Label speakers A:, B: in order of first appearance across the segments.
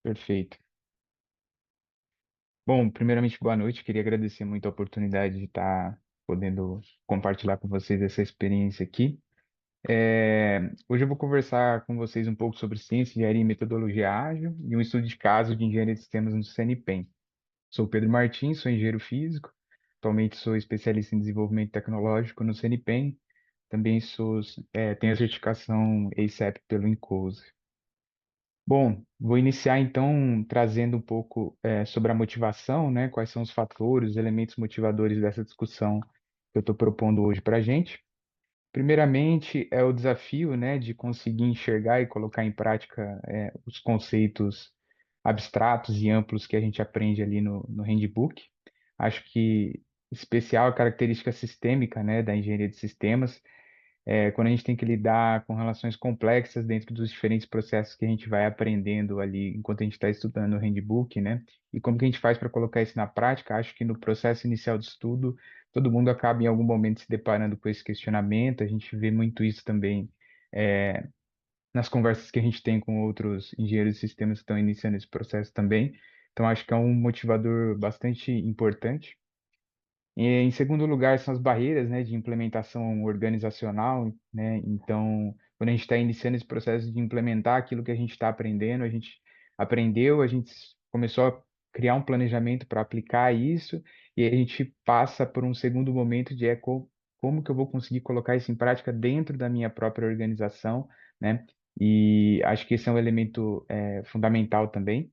A: Perfeito. Bom, primeiramente, boa noite. Queria agradecer muito a oportunidade de estar podendo compartilhar com vocês essa experiência aqui. Hoje eu vou conversar com vocês um pouco sobre ciência, engenharia e metodologia ágil e um estudo de caso de engenharia de sistemas no CNPEM. Sou Pedro Martins, sou engenheiro físico. Atualmente sou especialista em desenvolvimento tecnológico no CNPEM. Também tenho a certificação ACEP pelo INCOSE. Bom, vou iniciar então trazendo um pouco sobre a motivação, né? Quais são os fatores, os elementos motivadores dessa discussão que eu estou propondo hoje para a gente. Primeiramente, é o desafio, né, de conseguir enxergar e colocar em prática os conceitos abstratos e amplos que a gente aprende ali no handbook. Acho que especial a característica sistêmica, né, da engenharia de sistemas quando a gente tem que lidar com relações complexas dentro dos diferentes processos que a gente vai aprendendo ali enquanto a gente está estudando o handbook, né? E como que a gente faz para colocar isso na prática? Acho que no processo inicial de estudo, todo mundo acaba em algum momento se deparando com esse questionamento. A gente vê muito isso também nas conversas que a gente tem com outros engenheiros de sistemas que estão iniciando esse processo também. Então, acho que é um motivador bastante importante. E, em segundo lugar, são as barreiras, né, de implementação organizacional, né? Então, quando a gente está iniciando esse processo de implementar aquilo que a gente está aprendendo, a gente aprendeu, a gente começou a criar um planejamento para aplicar isso, e aí a gente passa por um segundo momento de como que eu vou conseguir colocar isso em prática dentro da minha própria organização, né? E acho que esse é um elemento fundamental também.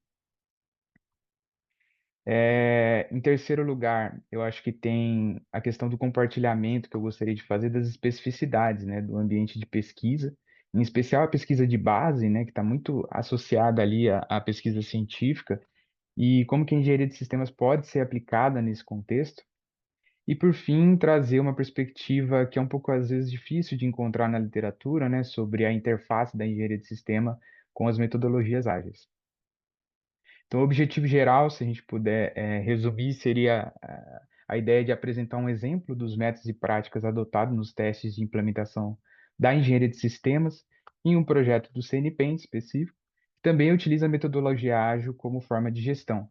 A: Em terceiro lugar, eu acho que tem a questão do compartilhamento que eu gostaria de fazer das especificidades, né, do ambiente de pesquisa, em especial a pesquisa de base, né, que está muito associada ali à pesquisa científica, e como que a engenharia de sistemas pode ser aplicada nesse contexto. E, por fim, trazer uma perspectiva que é um pouco, às vezes, difícil de encontrar na literatura, né, sobre a interface da engenharia de sistema com as metodologias ágeis. Então, o objetivo geral, se a gente puder resumir, seria a ideia de apresentar um exemplo dos métodos e práticas adotados nos testes de implementação da engenharia de sistemas em um projeto do CNPq específico, que também utiliza a metodologia ágil como forma de gestão.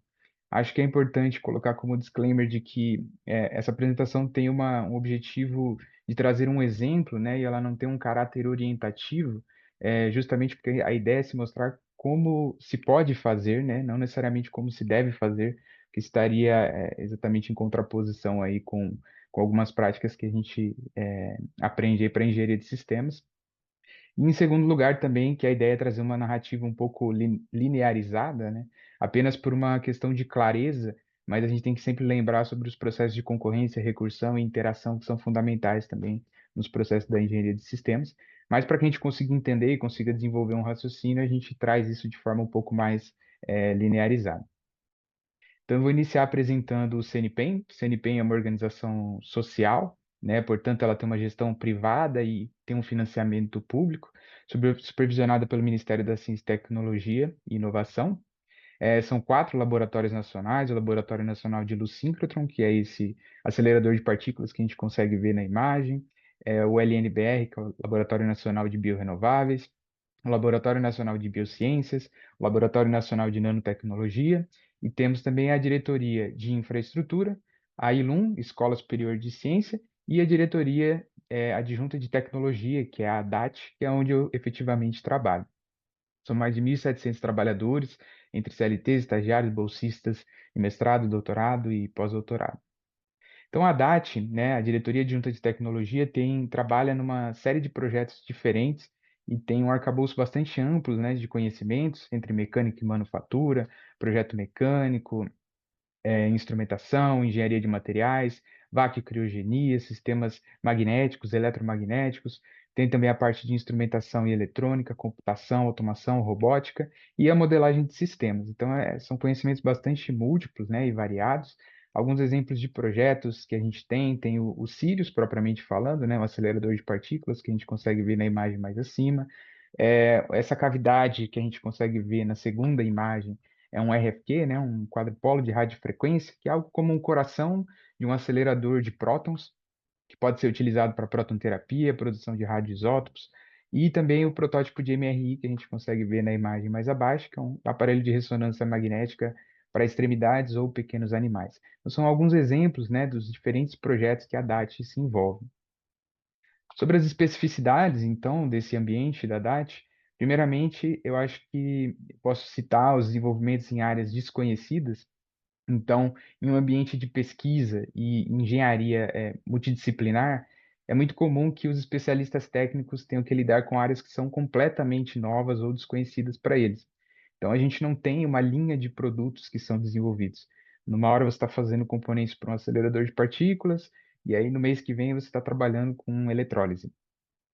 A: Acho que é importante colocar como disclaimer de que essa apresentação tem um objetivo de trazer um exemplo, né, e ela não tem um caráter orientativo, justamente porque a ideia é se mostrar como se pode fazer, né, não necessariamente como se deve fazer, que estaria exatamente em contraposição aí com algumas práticas que a gente aprende para engenharia de sistemas. E em segundo lugar, também, que a ideia é trazer uma narrativa um pouco linearizada, né? Apenas por uma questão de clareza, mas a gente tem que sempre lembrar sobre os processos de concorrência, recursão e interação que são fundamentais também nos processos da engenharia de sistemas. Mas para que a gente consiga entender e consiga desenvolver um raciocínio, a gente traz isso de forma um pouco mais linearizada. Então, eu vou iniciar apresentando o CNPq. O CNPq é uma organização social, né? Portanto, ela tem uma gestão privada e tem um financiamento público, supervisionada pelo Ministério da Ciência, Tecnologia e Inovação. São 4 laboratórios nacionais: o Laboratório Nacional de Luz Síncrotron, que é esse acelerador de partículas que a gente consegue ver na imagem, o LNBR, que é o Laboratório Nacional de Biorrenováveis, o Laboratório Nacional de Biociências, o Laboratório Nacional de Nanotecnologia, e temos também a Diretoria de Infraestrutura, a ILUM, Escola Superior de Ciência, e a Diretoria Adjunta de Tecnologia, que é a ADAT, que é onde eu efetivamente trabalho. São mais de 1.700 trabalhadores, entre CLTs, estagiários, bolsistas de mestrado, doutorado e pós-doutorado. Então, a DAT, né, a Diretoria Adjunta de Tecnologia, trabalha numa série de projetos diferentes e tem um arcabouço bastante amplo, né, de conhecimentos entre mecânica e manufatura, projeto mecânico, instrumentação, engenharia de materiais, vácuo e criogenia, sistemas magnéticos, eletromagnéticos. Tem também a parte de instrumentação e eletrônica, computação, automação, robótica e a modelagem de sistemas. Então, são conhecimentos bastante múltiplos, né, e variados. Alguns exemplos de projetos que a gente tem o Sirius, propriamente falando, né, um acelerador de partículas que a gente consegue ver na imagem mais acima. Essa cavidade que a gente consegue ver na segunda imagem é um RFQ, né, um quadrupolo de radiofrequência, que é algo como um coração de um acelerador de prótons, que pode ser utilizado para protonterapia, produção de radioisótopos, E também o protótipo de MRI, que a gente consegue ver na imagem mais abaixo, que é um aparelho de ressonância magnética para extremidades ou pequenos animais. Então, são alguns exemplos, né, dos diferentes projetos que a DAT se envolve. Sobre as especificidades, então, desse ambiente da DAT, primeiramente, eu acho que posso citar os desenvolvimentos em áreas desconhecidas. Então, em um ambiente de pesquisa e engenharia multidisciplinar, é muito comum que os especialistas técnicos tenham que lidar com áreas que são completamente novas ou desconhecidas para eles. Então, a gente não tem uma linha de produtos que são desenvolvidos. Numa hora você está fazendo componentes para um acelerador de partículas, e aí no mês que vem você está trabalhando com eletrólise.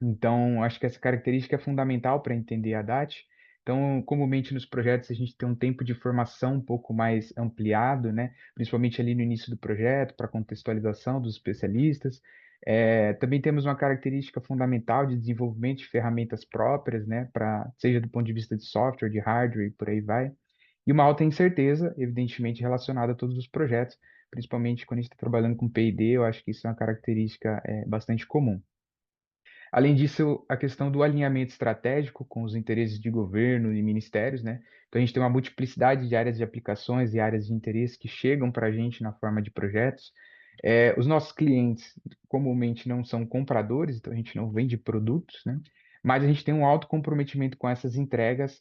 A: Então, acho que essa característica é fundamental para entender a DAT. Então, comumente nos projetos a gente tem um tempo de formação um pouco mais ampliado, né? Principalmente ali no início do projeto, para contextualização dos especialistas. Também temos uma característica fundamental de desenvolvimento de ferramentas próprias, né? Seja do ponto de vista de software, de hardware e por aí vai. E uma alta incerteza, evidentemente, relacionada a todos os projetos, principalmente quando a gente está trabalhando com P&D, eu acho que isso é uma característica bastante comum. Além disso, a questão do alinhamento estratégico com os interesses de governo e ministérios, né? Então, a gente tem uma multiplicidade de áreas de aplicações e áreas de interesse que chegam para a gente na forma de projetos. Os nossos clientes comumente não são compradores, então a gente não vende produtos, né? Mas a gente tem um alto comprometimento com essas entregas,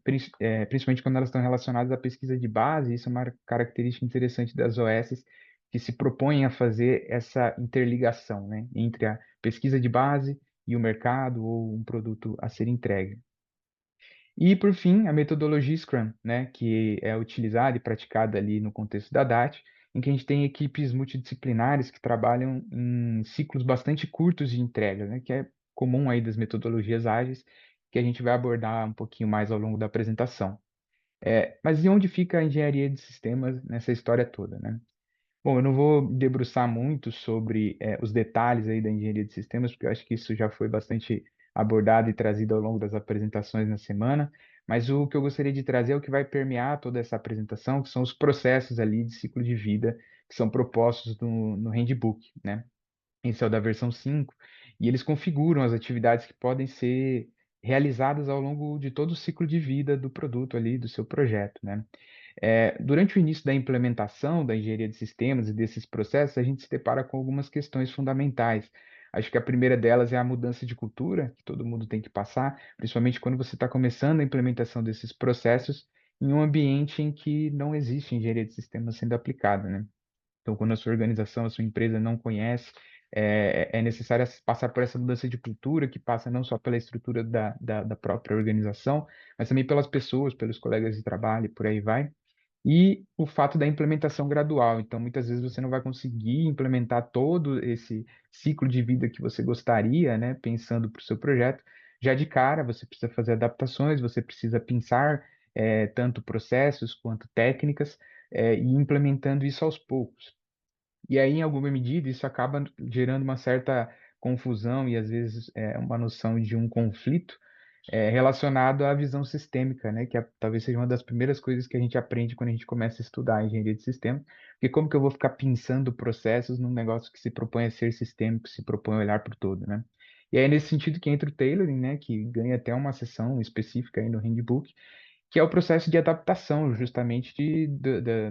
A: principalmente quando elas estão relacionadas à pesquisa de base. Isso é uma característica interessante das OSs, que se propõem a fazer essa interligação, né, entre a pesquisa de base e o mercado ou um produto a ser entregue. E, por fim, a metodologia Scrum, né, que é utilizada e praticada ali no contexto da DAT, em que a gente tem equipes multidisciplinares que trabalham em ciclos bastante curtos de entrega, né, que é comum aí das metodologias ágeis, que a gente vai abordar um pouquinho mais ao longo da apresentação. Mas e onde fica a engenharia de sistemas nessa história toda, né? Bom, eu não vou me debruçar muito sobre os detalhes aí da engenharia de sistemas, porque eu acho que isso já foi bastante abordado e trazido ao longo das apresentações na semana, mas o que eu gostaria de trazer é o que vai permear toda essa apresentação, que são os processos ali de ciclo de vida que são propostos no handbook, né? Esse é o da versão 5, e eles configuram as atividades que podem ser realizadas ao longo de todo o ciclo de vida do produto ali, do seu projeto, né? Durante o início da implementação da engenharia de sistemas e desses processos, a gente se depara com algumas questões fundamentais. Acho que a primeira delas é a mudança de cultura, que todo mundo tem que passar, principalmente quando você está começando a implementação desses processos em um ambiente em que não existe engenharia de sistemas sendo aplicada, né? Então, quando a sua organização, a sua empresa não conhece, é necessário passar por essa mudança de cultura, que passa não só pela estrutura da própria organização, mas também pelas pessoas, pelos colegas de trabalho, e por aí vai. E o fato da implementação gradual. Então, muitas vezes você não vai conseguir implementar todo esse ciclo de vida que você gostaria, né, pensando para o seu projeto. Já de cara, você precisa fazer adaptações, você precisa pensar tanto processos quanto técnicas, e ir implementando isso aos poucos. E aí, em alguma medida, isso acaba gerando uma certa confusão e, às vezes, uma noção de um conflito relacionado à visão sistêmica, né? Que talvez seja uma das primeiras coisas que a gente aprende quando a gente começa a estudar engenharia de sistemas. Porque como que eu vou ficar pensando processos num negócio que se propõe a ser sistêmico, se propõe a olhar para o todo, né? E aí, é nesse sentido que entra o tailoring, né? Que ganha até uma seção específica aí no handbook, que é o processo de adaptação, justamente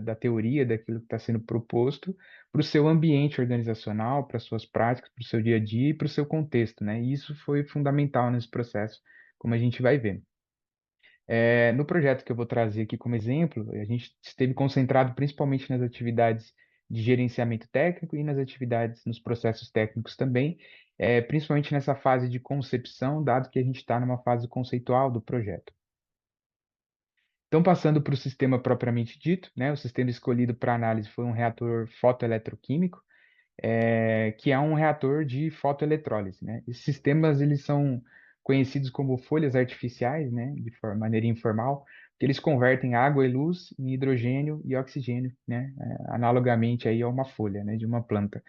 A: da teoria, daquilo que está sendo proposto, para o seu ambiente organizacional, para as suas práticas, para o seu dia a dia e para o seu contexto, né? E isso foi fundamental nesse processo, como a gente vai ver. No projeto que eu vou trazer aqui como exemplo, a gente esteve concentrado principalmente nas atividades de gerenciamento técnico e nas atividades nos processos técnicos também, principalmente nessa fase de concepção, dado que a gente está numa fase conceitual do projeto. Então, passando para o sistema propriamente dito, né, o sistema escolhido para análise foi um reator fotoeletroquímico, que é um reator de fotoeletrólise, né? Esses sistemas eles são conhecidos como folhas artificiais, né, maneira informal, que eles convertem água e luz em hidrogênio e oxigênio, né, analogamente aí a uma folha, né, de uma planta.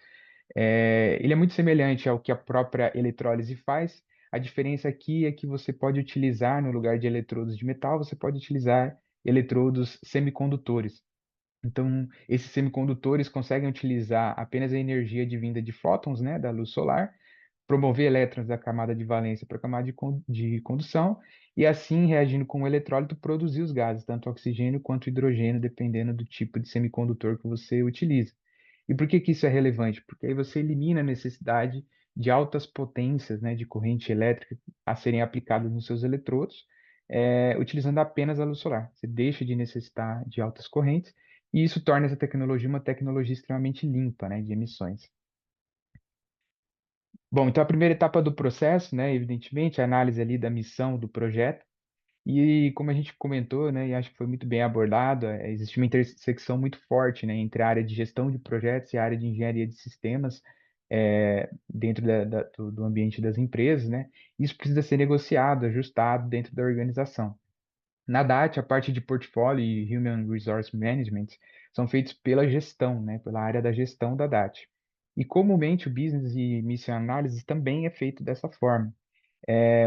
A: Ele é muito semelhante ao que a própria eletrólise faz. A diferença aqui é que você pode utilizar, no lugar de eletrodos de metal, você pode utilizar eletrodos semicondutores. Então, esses semicondutores conseguem utilizar apenas a energia advinda de fótons, né, da luz solar, promover elétrons da camada de valência para a camada de condução, e assim, reagindo com o eletrólito, produzir os gases, tanto oxigênio quanto hidrogênio, dependendo do tipo de semicondutor que você utiliza. E por que que isso é relevante? Porque aí você elimina a necessidade de altas potências, né, de corrente elétrica a serem aplicadas nos seus eletrodos, utilizando apenas a luz solar. Você deixa de necessitar de altas correntes, e isso torna essa tecnologia uma tecnologia extremamente limpa, né, de emissões. Bom, então a primeira etapa do processo, né, evidentemente, a análise ali da missão do projeto. E como a gente comentou, né, e acho que foi muito bem abordado, existe uma intersecção muito forte, né, entre a área de gestão de projetos e a área de engenharia de sistemas, dentro do ambiente das empresas, né? Isso precisa ser negociado, ajustado dentro da organização. Na DAT, a parte de portfólio e Human Resource Management são feitos pela gestão, né, pela área da gestão da DAT. E comumente o Business e Mission Analysis também é feito dessa forma.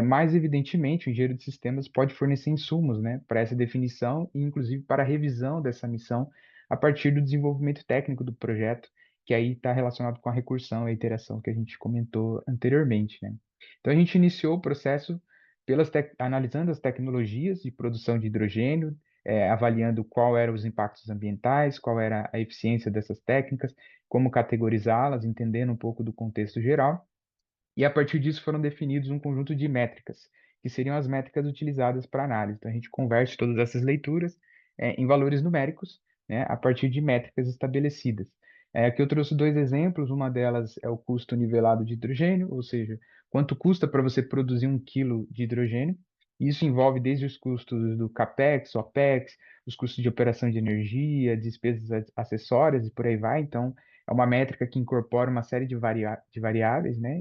A: Mais evidentemente, o engenheiro de sistemas pode fornecer insumos, né, para essa definição e, inclusive, para a revisão dessa missão a partir do desenvolvimento técnico do projeto, que aí está relacionado com a recursão e a iteração que a gente comentou anteriormente, né? Então, a gente iniciou o processo analisando as tecnologias de produção de hidrogênio, avaliando qual eram os impactos ambientais, qual era a eficiência dessas técnicas, como categorizá-las, entendendo um pouco do contexto geral. E a partir disso foram definidos um conjunto de métricas, que seriam as métricas utilizadas para análise. Então a gente converte todas essas leituras em valores numéricos, né, a partir de métricas estabelecidas. Aqui eu trouxe dois exemplos, uma delas é o custo nivelado de hidrogênio, ou seja, quanto custa para você produzir 1 quilo de hidrogênio. Isso envolve desde os custos do CAPEX, OPEX, os custos de operação de energia, despesas acessórias e por aí vai. Então, é uma métrica que incorpora uma série de variáveis, né,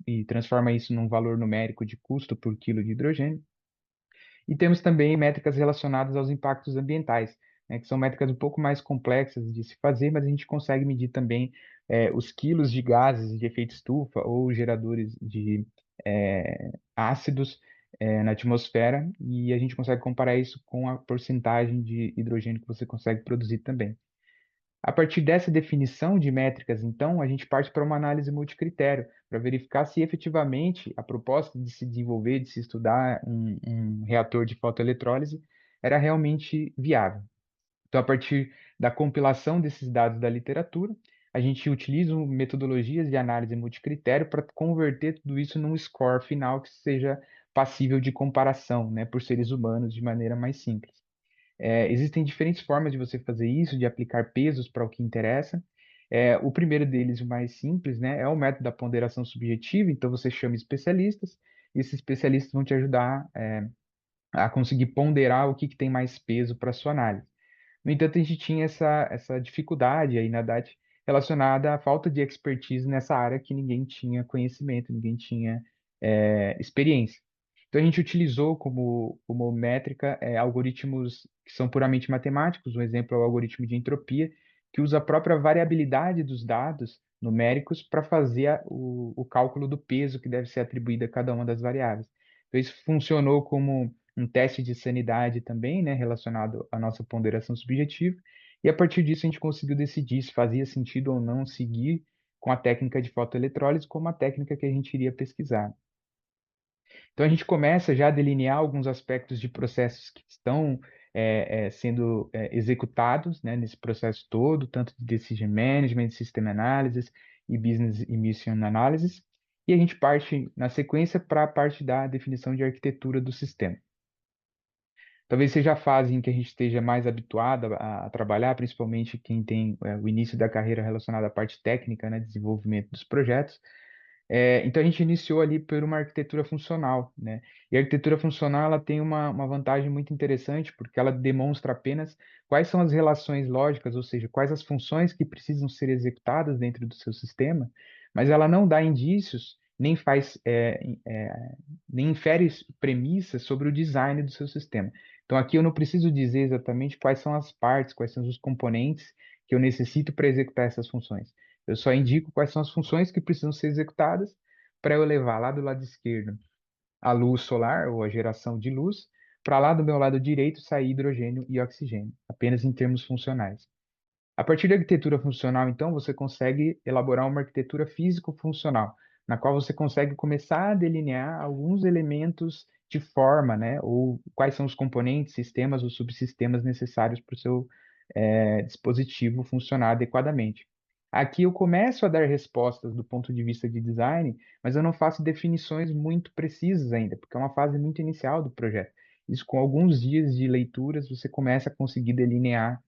A: e transforma isso num valor numérico de custo por quilo de hidrogênio. E temos também métricas relacionadas aos impactos ambientais, né, que são métricas um pouco mais complexas de se fazer, mas a gente consegue medir também os quilos de gases de efeito estufa ou geradores de ácidos na atmosfera, e a gente consegue comparar isso com a porcentagem de hidrogênio que você consegue produzir também. A partir dessa definição de métricas, então, a gente parte para uma análise multicritério, para verificar se efetivamente a proposta de se desenvolver, de se estudar um reator de fotoeletrólise era realmente viável. Então, a partir da compilação desses dados da literatura, a gente utiliza metodologias de análise multicritério para converter tudo isso num score final que seja passível de comparação, né, por seres humanos de maneira mais simples. Existem diferentes formas de você fazer isso, de aplicar pesos para o que interessa. O primeiro deles, o mais simples, né, é o método da ponderação subjetiva. Então, você chama especialistas, e esses especialistas vão te ajudar, a conseguir ponderar o que tem mais peso para a sua análise. No entanto, a gente tinha essa dificuldade aí na DAT relacionada à falta de expertise nessa área que ninguém tinha conhecimento, ninguém tinha experiência. Então, a gente utilizou como métrica algoritmos que são puramente matemáticos. Um exemplo é o algoritmo de entropia, que usa a própria variabilidade dos dados numéricos para fazer o cálculo do peso que deve ser atribuído a cada uma das variáveis. Então, isso funcionou como um teste de sanidade também, né, relacionado à nossa ponderação subjetiva, e a partir disso a gente conseguiu decidir se fazia sentido ou não seguir com a técnica de fotoeletrólise como a técnica que a gente iria pesquisar. Então a gente começa já a delinear alguns aspectos de processos que estão sendo executados, né, nesse processo todo, tanto de Decision Management, System Analysis e Business e Mission Analysis, e a gente parte na sequência para a parte da definição de arquitetura do sistema. Talvez seja a fase em que a gente esteja mais habituado a trabalhar, principalmente quem tem o início da carreira relacionada à parte técnica, né, desenvolvimento dos projetos. Então a gente iniciou ali por uma arquitetura funcional, né? E a arquitetura funcional ela tem uma vantagem muito interessante porque ela demonstra apenas quais são as relações lógicas, ou seja, quais as funções que precisam ser executadas dentro do seu sistema, mas ela não dá indícios nem faz nem infere premissas sobre o design do seu sistema. Então aqui eu não preciso dizer exatamente quais são as partes, quais são os componentes que eu necessito para executar essas funções. Eu só indico quais são as funções que precisam ser executadas para eu levar lá do lado esquerdo a luz solar ou a geração de luz, para lá do meu lado direito sair hidrogênio e oxigênio, apenas em termos funcionais. A partir da arquitetura funcional, então, você consegue elaborar uma arquitetura físico-funcional, na qual você consegue começar a delinear alguns elementos de forma, né? Ou quais são os componentes, sistemas ou subsistemas necessários para o seu dispositivo funcionar adequadamente. Aqui eu começo a dar respostas do ponto de vista de design, mas eu não faço definições muito precisas ainda, porque é uma fase muito inicial do projeto. Isso, com alguns dias de leituras, você começa a conseguir delinear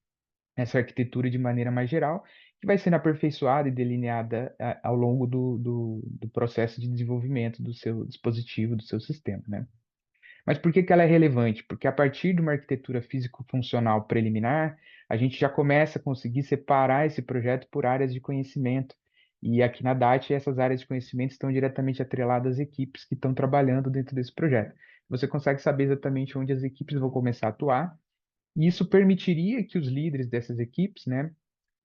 A: essa arquitetura de maneira mais geral, que vai sendo aperfeiçoada e delineada ao longo do processo de desenvolvimento do seu dispositivo, do seu sistema, né? Mas por que que ela é relevante? Porque a partir de uma arquitetura físico-funcional preliminar, a gente já começa a conseguir separar esse projeto por áreas de conhecimento. E aqui na DAT, essas áreas de conhecimento estão diretamente atreladas às equipes que estão trabalhando dentro desse projeto. Você consegue saber exatamente onde as equipes vão começar a atuar, e isso permitiria que os líderes dessas equipes, né,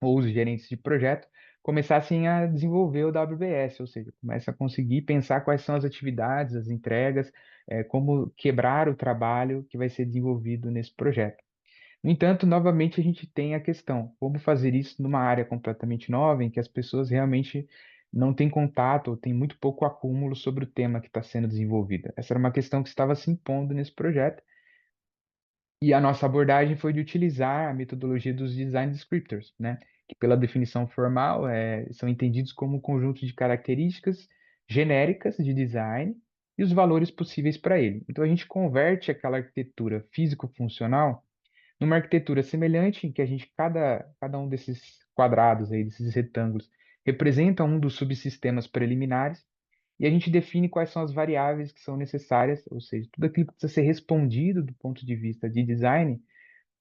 A: ou os gerentes de projeto, começassem a desenvolver o WBS, ou seja, começa a conseguir pensar quais são as atividades, as entregas, como quebrar o trabalho que vai ser desenvolvido nesse projeto. No entanto, novamente a gente tem a questão, como fazer isso numa área completamente nova, em que as pessoas realmente não têm contato ou têm muito pouco acúmulo sobre o tema que está sendo desenvolvido. Essa era uma questão que estava se impondo nesse projeto, e a nossa abordagem foi de utilizar a metodologia dos design descriptors, né? Que pela definição formal são entendidos como um conjunto de características genéricas de design e os valores possíveis para ele. Então a gente converte aquela arquitetura físico-funcional numa arquitetura semelhante em que a gente, cada um desses quadrados aí, desses retângulos, representa um dos subsistemas preliminares e a gente define quais são as variáveis que são necessárias, ou seja, tudo aquilo que precisa ser respondido do ponto de vista de design,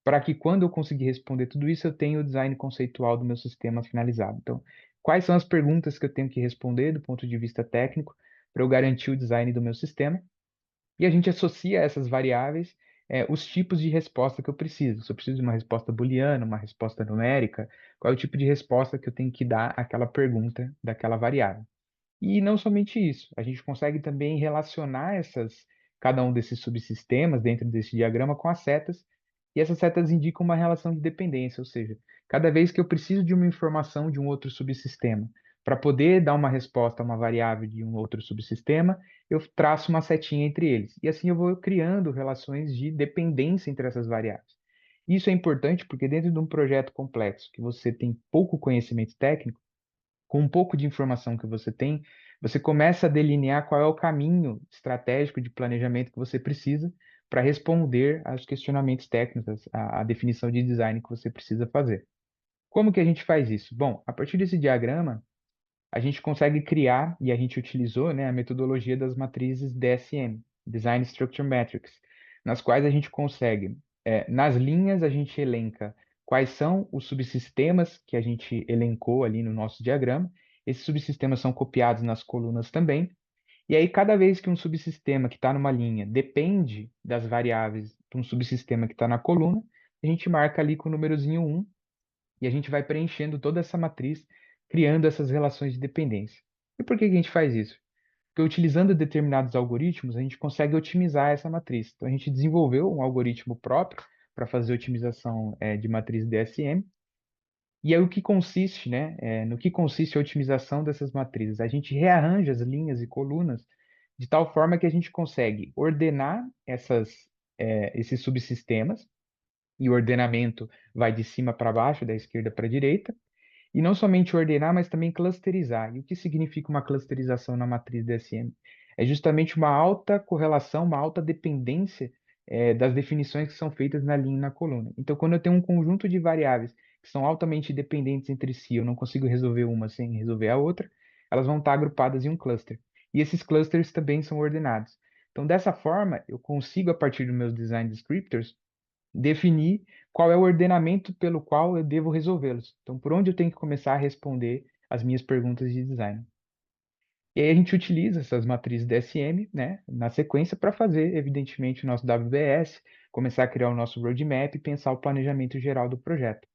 A: para que quando eu conseguir responder tudo isso, eu tenha o design conceitual do meu sistema finalizado. Então, quais são as perguntas que eu tenho que responder do ponto de vista técnico para eu garantir o design do meu sistema? E a gente associa a essas variáveis os tipos de resposta que eu preciso. Se eu preciso de uma resposta booleana, uma resposta numérica, qual é o tipo de resposta que eu tenho que dar àquela pergunta daquela variável? E não somente isso, a gente consegue também relacionar cada um desses subsistemas dentro desse diagrama com as setas, e essas setas indicam uma relação de dependência, ou seja, cada vez que eu preciso de uma informação de um outro subsistema para poder dar uma resposta a uma variável de um outro subsistema, eu traço uma setinha entre eles. E assim eu vou criando relações de dependência entre essas variáveis. Isso é importante porque dentro de um projeto complexo, que você tem pouco conhecimento técnico, com um pouco de informação que você tem, você começa a delinear qual é o caminho estratégico de planejamento que você precisa para responder aos questionamentos técnicos, à definição de design que você precisa fazer. Como que a gente faz isso? Bom, a partir desse diagrama, a gente consegue criar, e a gente utilizou, né, a metodologia das matrizes DSM, Design Structure Metrics, nas quais a gente consegue, nas linhas, a gente elenca quais são os subsistemas que a gente elencou ali no nosso diagrama. Esses subsistemas são copiados nas colunas também. E aí, cada vez que um subsistema que está numa linha depende das variáveis de um subsistema que está na coluna, a gente marca ali com o númerozinho 1 e a gente vai preenchendo toda essa matriz, criando essas relações de dependência. E por que que a gente faz isso? Porque utilizando determinados algoritmos, a gente consegue otimizar essa matriz. Então, a gente desenvolveu um algoritmo próprio para fazer otimização de matriz DSM. E aí, o que consiste, né? No que consiste a otimização dessas matrizes? A gente rearranja as linhas e colunas de tal forma que a gente consegue ordenar esses subsistemas, e o ordenamento vai de cima para baixo, da esquerda para a direita, e não somente ordenar, mas também clusterizar. E o que significa uma clusterização na matriz DSM? É justamente uma alta correlação, uma alta dependência das definições que são feitas na linha e na coluna. Então, quando eu tenho um conjunto de variáveis que são altamente dependentes entre si, eu não consigo resolver uma sem resolver a outra, elas vão estar agrupadas em um cluster. E esses clusters também são ordenados. Então, dessa forma, eu consigo, a partir dos meus design descriptors, definir qual é o ordenamento pelo qual eu devo resolvê-los. Então, por onde eu tenho que começar a responder as minhas perguntas de design. E aí a gente utiliza essas matrizes DSM, né, na sequência para fazer, evidentemente, o nosso WBS, começar a criar o nosso roadmap e pensar o planejamento geral do projeto.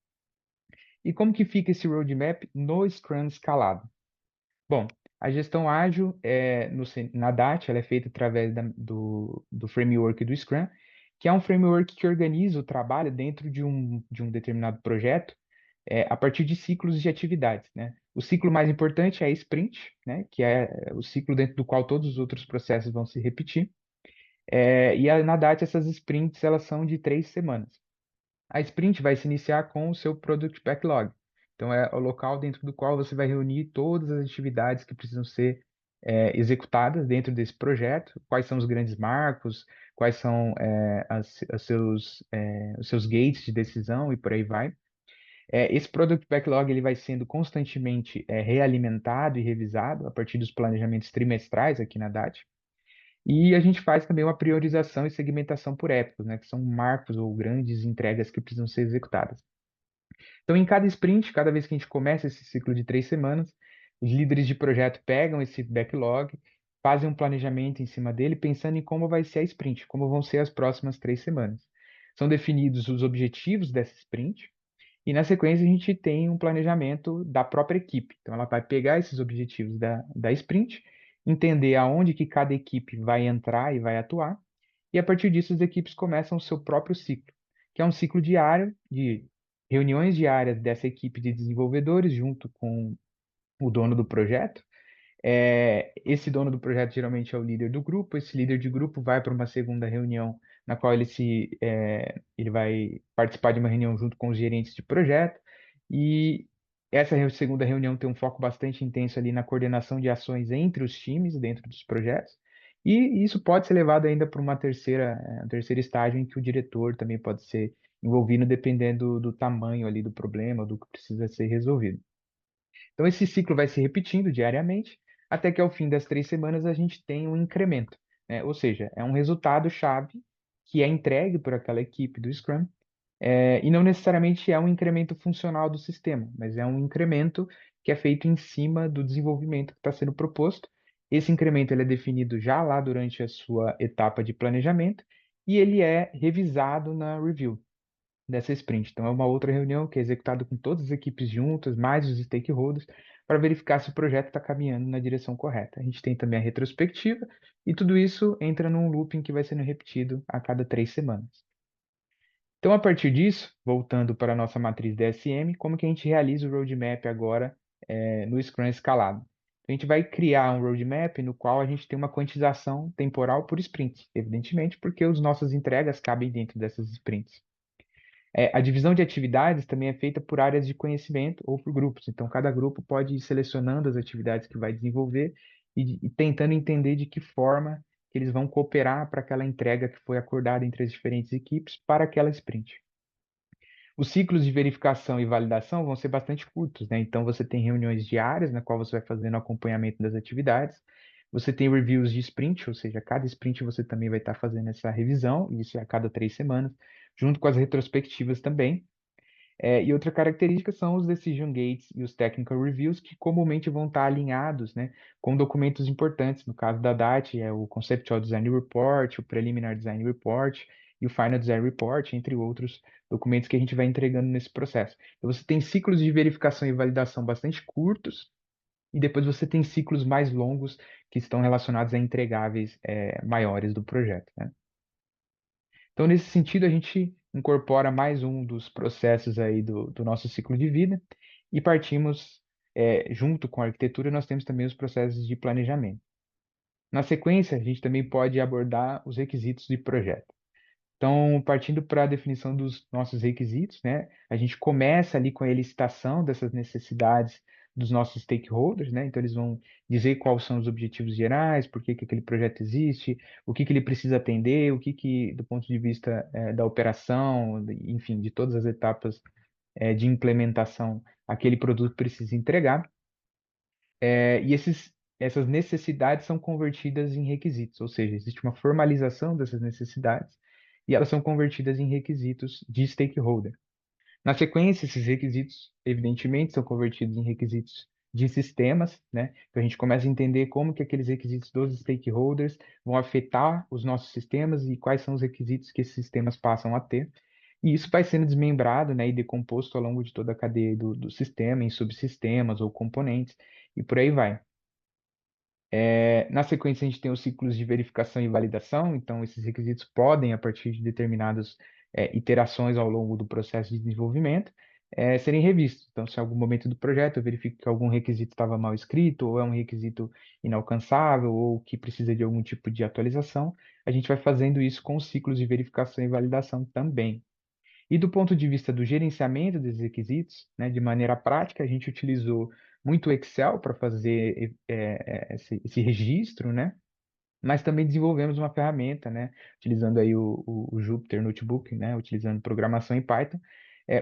A: E como que fica esse roadmap no Scrum escalado? Bom, a gestão ágil na DAT, ela é feita através do framework do Scrum, que é um framework que organiza o trabalho dentro de um determinado projeto, a partir de ciclos de atividades, né? O ciclo mais importante é a sprint, né? Que é o ciclo dentro do qual todos os outros processos vão se repetir. Na DAT, essas sprints, elas são de 3 semanas. A sprint vai se iniciar com o seu Product Backlog. Então, é o local dentro do qual você vai reunir todas as atividades que precisam ser executadas dentro desse projeto, quais são os grandes marcos, quais são os seus gates de decisão e por aí vai. Esse Product Backlog ele vai sendo constantemente realimentado e revisado a partir dos planejamentos trimestrais aqui na DAT. E a gente faz também uma priorização e segmentação por épocas, né, que são marcos ou grandes entregas que precisam ser executadas. Então, em cada sprint, cada vez que a gente começa esse ciclo de 3 semanas, os líderes de projeto pegam esse backlog, fazem um planejamento em cima dele, pensando em como vai ser a sprint, como vão ser as próximas 3 semanas. São definidos os objetivos dessa sprint, e na sequência a gente tem um planejamento da própria equipe. Então ela vai pegar esses objetivos da sprint, entender aonde que cada equipe vai entrar e vai atuar, e a partir disso as equipes começam o seu próprio ciclo, que é um ciclo diário de reuniões diárias dessa equipe de desenvolvedores junto com o dono do projeto. Esse dono do projeto geralmente é o líder do grupo. Esse líder de grupo vai para uma segunda reunião, na qual ele vai participar de uma reunião junto com os gerentes de projeto. E essa segunda reunião tem um foco bastante intenso ali na coordenação de ações entre os times dentro dos projetos. E isso pode ser levado ainda para um terceiro estágio em que o diretor também pode ser envolvido, dependendo do tamanho ali do problema, do que precisa ser resolvido. Então, esse ciclo vai se repetindo diariamente, até que ao fim das 3 semanas a gente tem um incremento, né? Ou seja, é um resultado-chave que é entregue por aquela equipe do Scrum, e não necessariamente é um incremento funcional do sistema, mas é um incremento que é feito em cima do desenvolvimento que está sendo proposto. Esse incremento ele é definido já lá durante a sua etapa de planejamento e ele é revisado na review dessa sprint. Então, é uma outra reunião que é executada com todas as equipes juntas, mais os stakeholders, para verificar se o projeto está caminhando na direção correta. A gente tem também a retrospectiva, e tudo isso entra num looping que vai sendo repetido a cada 3 semanas. Então, a partir disso, voltando para a nossa matriz DSM, como que a gente realiza o roadmap agora no Scrum escalado? A gente vai criar um roadmap no qual a gente tem uma quantização temporal por sprint, evidentemente, porque as nossas entregas cabem dentro dessas sprints. A divisão de atividades também é feita por áreas de conhecimento ou por grupos. Então, cada grupo pode ir selecionando as atividades que vai desenvolver e tentando entender de que forma que eles vão cooperar para aquela entrega que foi acordada entre as diferentes equipes para aquela sprint. Os ciclos de verificação e validação vão ser bastante curtos, né? Então, você tem reuniões diárias, na qual você vai fazendo acompanhamento das atividades. Você tem reviews de sprint, ou seja, cada sprint você também vai estar fazendo essa revisão, e isso é a cada 3 semanas, junto com as retrospectivas também. E outra característica são os decision gates e os technical reviews, que comumente vão estar alinhados, né, com documentos importantes. No caso da DAT, é o Conceptual Design Report, o Preliminary Design Report e o Final Design Report, entre outros documentos que a gente vai entregando nesse processo. Então, você tem ciclos de verificação e validação bastante curtos, e depois você tem ciclos mais longos que estão relacionados a entregáveis maiores do projeto, né? Então, nesse sentido, a gente incorpora mais um dos processos aí do nosso ciclo de vida e partimos, junto com a arquitetura, nós temos também os processos de planejamento. Na sequência, a gente também pode abordar os requisitos de projeto. Então, partindo para a definição dos nossos requisitos, né, a gente começa ali com a elicitação dessas necessidades dos nossos stakeholders, né? Então, eles vão dizer quais são os objetivos gerais, por que que aquele projeto existe, o que que ele precisa atender, o que que, do ponto de vista da operação, enfim, de todas as etapas de implementação, aquele produto precisa entregar. Essas necessidades são convertidas em requisitos, ou seja, existe uma formalização dessas necessidades e elas são convertidas em requisitos de stakeholder. Na sequência, esses requisitos, evidentemente, são convertidos em requisitos de sistemas, né? Então a gente começa a entender como que aqueles requisitos dos stakeholders vão afetar os nossos sistemas e quais são os requisitos que esses sistemas passam a ter. E isso vai sendo desmembrado, né, e decomposto ao longo de toda a cadeia do sistema, em subsistemas ou componentes, e por aí vai. Na sequência, a gente tem os ciclos de verificação e validação, então esses requisitos podem, a partir de determinadas iterações ao longo do processo de desenvolvimento, serem revistos. Então, se em algum momento do projeto eu verifico que algum requisito estava mal escrito, ou é um requisito inalcançável, ou que precisa de algum tipo de atualização, a gente vai fazendo isso com os ciclos de verificação e validação também. E do ponto de vista do gerenciamento desses requisitos, né, de maneira prática, a gente utilizou muito o Excel para fazer esse registro, né? Mas também desenvolvemos uma ferramenta, né, utilizando aí o Jupyter Notebook, né, utilizando programação em Python,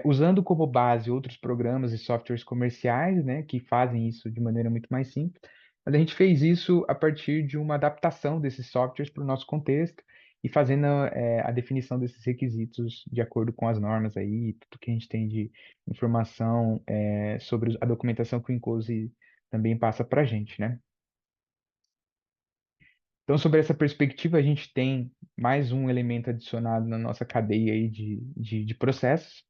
A: usando como base outros programas e softwares comerciais, né, que fazem isso de maneira muito mais simples. Mas a gente fez isso a partir de uma adaptação desses softwares para o nosso contexto e fazendo a definição desses requisitos de acordo com as normas aí, tudo que a gente tem de informação sobre a documentação que o Encose também passa para a gente, né? Então, sobre essa perspectiva, a gente tem mais um elemento adicionado na nossa cadeia aí de processos.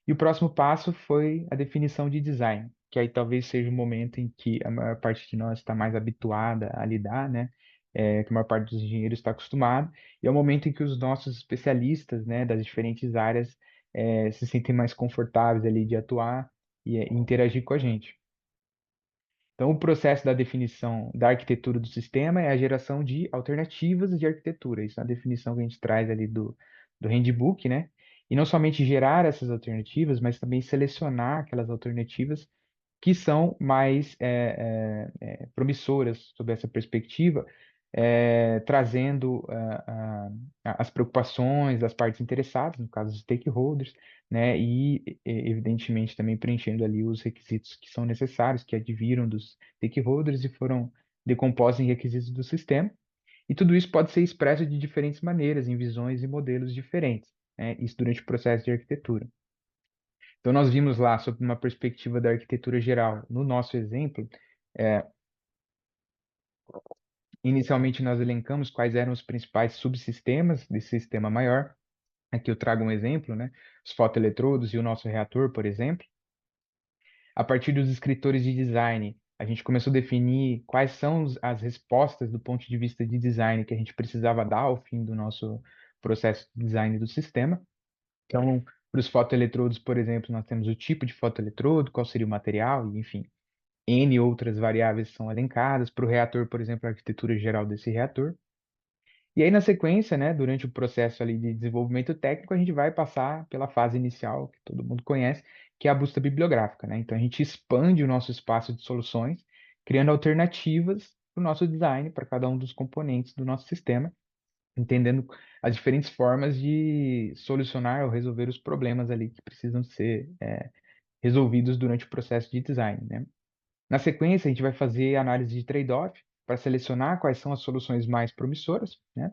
A: E o próximo passo foi a definição de design, que aí talvez seja o momento em que a maior parte de nós está mais habituada a lidar, né? Que a maior parte dos engenheiros está acostumado. E é o momento em que os nossos especialistas, né, das diferentes áreas, se sentem mais confortáveis ali de atuar e interagir com a gente. Então, o processo da definição da arquitetura do sistema é a geração de alternativas de arquitetura. Isso é a definição que a gente traz ali do handbook, né? E não somente gerar essas alternativas, mas também selecionar aquelas alternativas que são mais promissoras sob essa perspectiva, trazendo as preocupações das partes interessadas, no caso dos stakeholders, né, evidentemente também preenchendo ali os requisitos que são necessários, que adviram dos stakeholders e foram decompostos em requisitos do sistema. E tudo isso pode ser expresso de diferentes maneiras, em visões e modelos diferentes, né, isso durante o processo de arquitetura. Então, nós vimos lá, sob uma perspectiva da arquitetura geral, no nosso exemplo, é, inicialmente nós elencamos quais eram os principais subsistemas desse sistema maior. Aqui eu trago um exemplo, né? Os fotoeletrodos e o nosso reator, por exemplo. A partir dos escritores de design, a gente começou a definir quais são as respostas do ponto de vista de design que a gente precisava dar ao fim do nosso processo de design do sistema. Então, para os fotoeletrodos, por exemplo, nós temos o tipo de fotoeletrodo, qual seria o material, e, enfim, N outras variáveis são elencadas. Para o reator, por exemplo, a arquitetura geral desse reator. E aí, na sequência, né, durante o processo ali de desenvolvimento técnico, a gente vai passar pela fase inicial, que todo mundo conhece, que é a busca bibliográfica, né? Então, a gente expande o nosso espaço de soluções, criando alternativas para o nosso design, para cada um dos componentes do nosso sistema, entendendo as diferentes formas de solucionar ou resolver os problemas ali que precisam ser resolvidos durante o processo de design, né? Na sequência, a gente vai fazer análise de trade-off para selecionar quais são as soluções mais promissoras, né?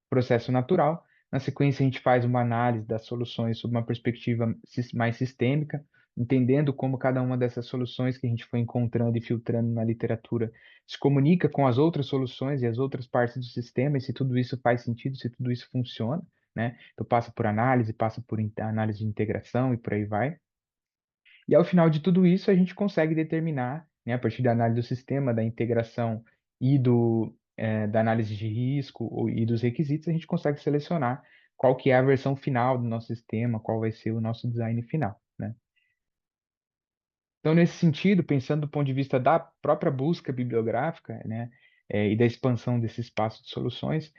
A: Processo natural. Na sequência, a gente faz uma análise das soluções sob uma perspectiva mais sistêmica, entendendo como cada uma dessas soluções que a gente foi encontrando e filtrando na literatura se comunica com as outras soluções e as outras partes do sistema, e se tudo isso faz sentido, se tudo isso funciona, né? Então, passa por análise, passa por análise de integração e por aí vai. E ao final de tudo isso, a gente consegue determinar, né, a partir da análise do sistema, da integração e da análise de risco e dos requisitos, a gente consegue selecionar qual que é a versão final do nosso sistema, qual vai ser o nosso design final, né? Então, nesse sentido, pensando do ponto de vista da própria busca bibliográfica, né, e da expansão desse espaço de soluções,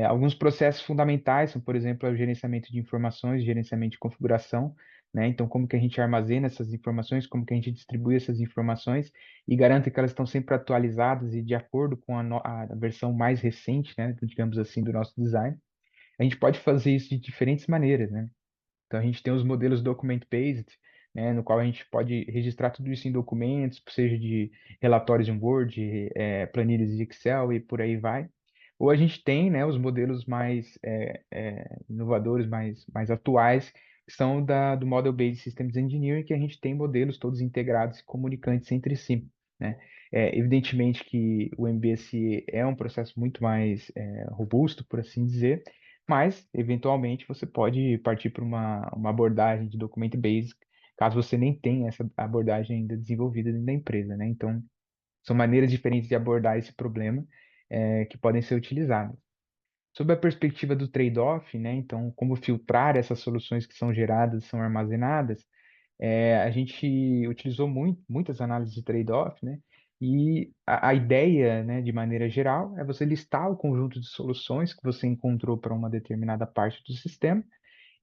A: alguns processos fundamentais são, por exemplo, o gerenciamento de informações, gerenciamento de configuração, né? Então, como que a gente armazena essas informações, como que a gente distribui essas informações e garante que elas estão sempre atualizadas e de acordo com a versão mais recente, né, digamos assim, do nosso design. A gente pode fazer isso de diferentes maneiras, né? Então, a gente tem os modelos document-based, né, no qual a gente pode registrar tudo isso em documentos, seja de relatórios em Word, planilhas de Excel e por aí vai. Ou a gente tem, né, os modelos mais inovadores, mais atuais, que são do Model-Based Systems Engineering, que a gente tem modelos todos integrados e comunicantes entre si, né? Evidentemente que o MBSE é um processo muito mais robusto, por assim dizer, mas, eventualmente, você pode partir para uma abordagem de document basic, caso você nem tenha essa abordagem ainda desenvolvida dentro da empresa, né? Então, são maneiras diferentes de abordar esse problema, que podem ser utilizadas. Sob a perspectiva do trade-off, né? Então, como filtrar essas soluções que são geradas, são armazenadas, A gente utilizou muitas análises de trade-off, né? E a ideia, né, de maneira geral, é você listar o conjunto de soluções que você encontrou para uma determinada parte do sistema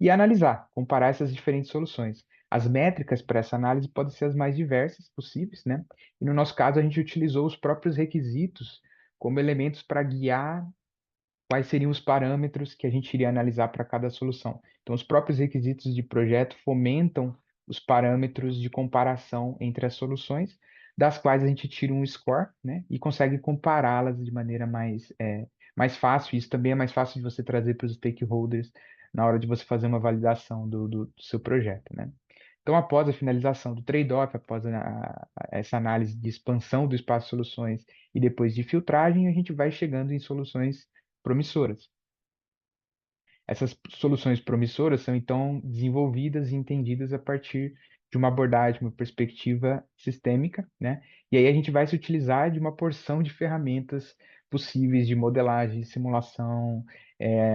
A: e analisar, comparar essas diferentes soluções. As métricas para essa análise podem ser as mais diversas possíveis, né? E no nosso caso, a gente utilizou os próprios requisitos como elementos para guiar quais seriam os parâmetros que a gente iria analisar para cada solução. Então, os próprios requisitos de projeto fomentam os parâmetros de comparação entre as soluções, das quais a gente tira um score, né, e consegue compará-las de maneira mais fácil. Isso também é mais fácil de você trazer para os stakeholders na hora de você fazer uma validação do seu projeto, né? Então, após a finalização do trade-off, após essa análise de expansão do espaço de soluções e depois de filtragem, a gente vai chegando em soluções promissoras. Essas soluções promissoras são então desenvolvidas e entendidas a partir de uma abordagem, uma perspectiva sistêmica, né? E aí a gente vai se utilizar de uma porção de ferramentas possíveis de modelagem, simulação,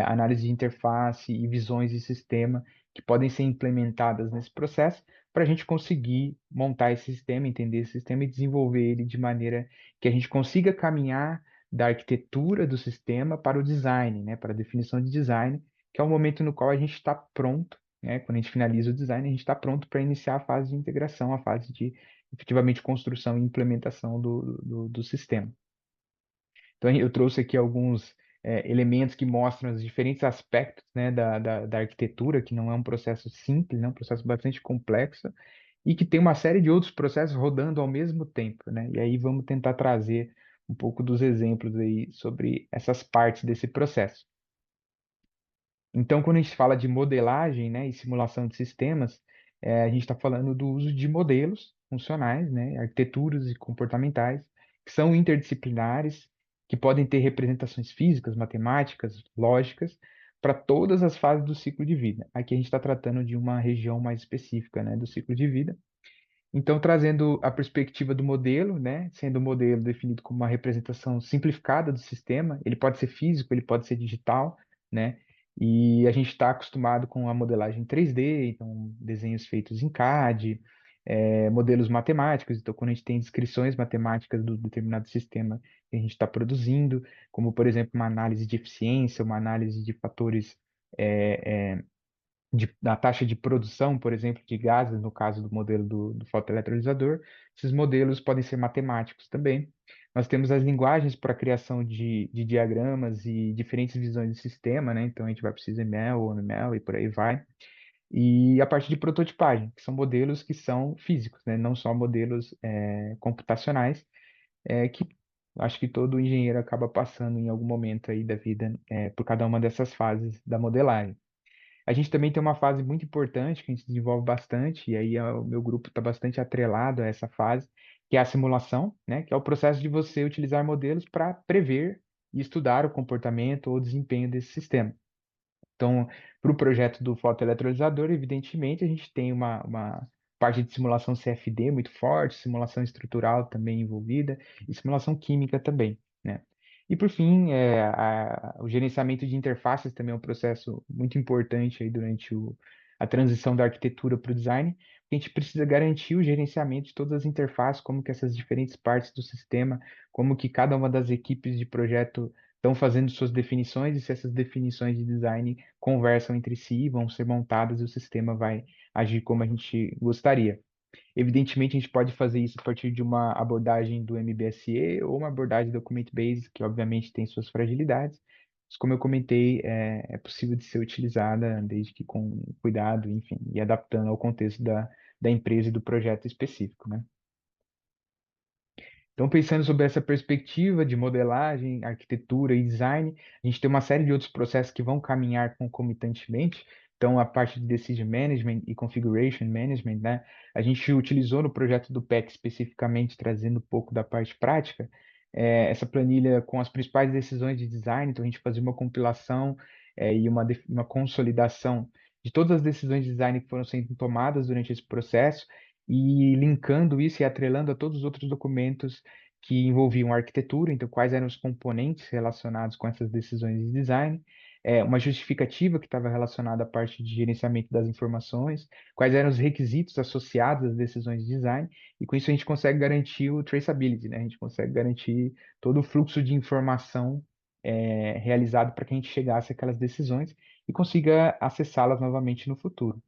A: análise de interface e visões de sistema que podem ser implementadas nesse processo para a gente conseguir montar esse sistema, entender esse sistema e desenvolver ele de maneira que a gente consiga caminhar da arquitetura do sistema para o design, né? Para a definição de design, que é o momento no qual a gente está pronto, né? Quando a gente finaliza o design, a gente está pronto para iniciar a fase de integração, a fase de efetivamente construção e implementação do sistema. Então, eu trouxe aqui alguns elementos que mostram os diferentes aspectos, né, da arquitetura, que não é um processo simples, né, é um processo bastante complexo, e que tem uma série de outros processos rodando ao mesmo tempo, né? E aí vamos tentar trazer um pouco dos exemplos aí sobre essas partes desse processo. Então, quando a gente fala de modelagem, né, e simulação de sistemas, a gente está falando do uso de modelos funcionais, né, arquiteturas e comportamentais, que são interdisciplinares, que podem ter representações físicas, matemáticas, lógicas, para todas as fases do ciclo de vida. Aqui a gente está tratando de uma região mais específica, né, do ciclo de vida. Então, trazendo a perspectiva do modelo, né, sendo o modelo definido como uma representação simplificada do sistema, ele pode ser físico, ele pode ser digital, né, e a gente está acostumado com a modelagem 3D, então desenhos feitos em CAD, modelos matemáticos, então quando a gente tem descrições matemáticas do determinado sistema que a gente está produzindo, como por exemplo uma análise de eficiência, uma análise de fatores da taxa de produção, por exemplo, de gases, no caso do modelo do fotoeletrolisador, esses modelos podem ser matemáticos também. Nós temos as linguagens para a criação de diagramas e diferentes visões de sistema, né? Então a gente vai para o XML, ou ML e por aí vai. E a parte de prototipagem, que são modelos que são físicos, né? Não só modelos computacionais, que acho que todo engenheiro acaba passando em algum momento aí da vida, por cada uma dessas fases da modelagem. A gente também tem uma fase muito importante que a gente desenvolve bastante, e aí o meu grupo está bastante atrelado a essa fase, que é a simulação, né? Que é o processo de você utilizar modelos para prever e estudar o comportamento ou desempenho desse sistema. Então, para o projeto do fotoeletrolisador, evidentemente, a gente tem uma parte de simulação CFD muito forte, simulação estrutural também envolvida, e simulação química também, né? E, por fim, o gerenciamento de interfaces também é um processo muito importante aí durante a transição da arquitetura para o design. A gente precisa garantir o gerenciamento de todas as interfaces, como que essas diferentes partes do sistema, como que cada uma das equipes de projeto estão fazendo suas definições e se essas definições de design conversam entre si, vão ser montadas e o sistema vai agir como a gente gostaria. Evidentemente, a gente pode fazer isso a partir de uma abordagem do MBSE ou uma abordagem document-based, que obviamente tem suas fragilidades, mas como eu comentei, é possível de ser utilizada desde que com cuidado, enfim, e adaptando ao contexto da empresa e do projeto específico, né? Então, pensando sobre essa perspectiva de modelagem, arquitetura e design, a gente tem uma série de outros processos que vão caminhar concomitantemente. Então, a parte de Decision Management e Configuration Management, né? A gente utilizou no projeto do PEC especificamente, trazendo um pouco da parte prática, essa planilha com as principais decisões de design. Então, a gente fazia uma compilação, e uma consolidação de todas as decisões de design que foram sendo tomadas durante esse processo e linkando isso e atrelando a todos os outros documentos que envolviam a arquitetura, então quais eram os componentes relacionados com essas decisões de design, uma justificativa que estava relacionada à parte de gerenciamento das informações, quais eram os requisitos associados às decisões de design, e com isso a gente consegue garantir o traceability, né? A gente consegue garantir todo o fluxo de informação realizado para que a gente chegasse àquelas decisões e consiga acessá-las novamente no futuro.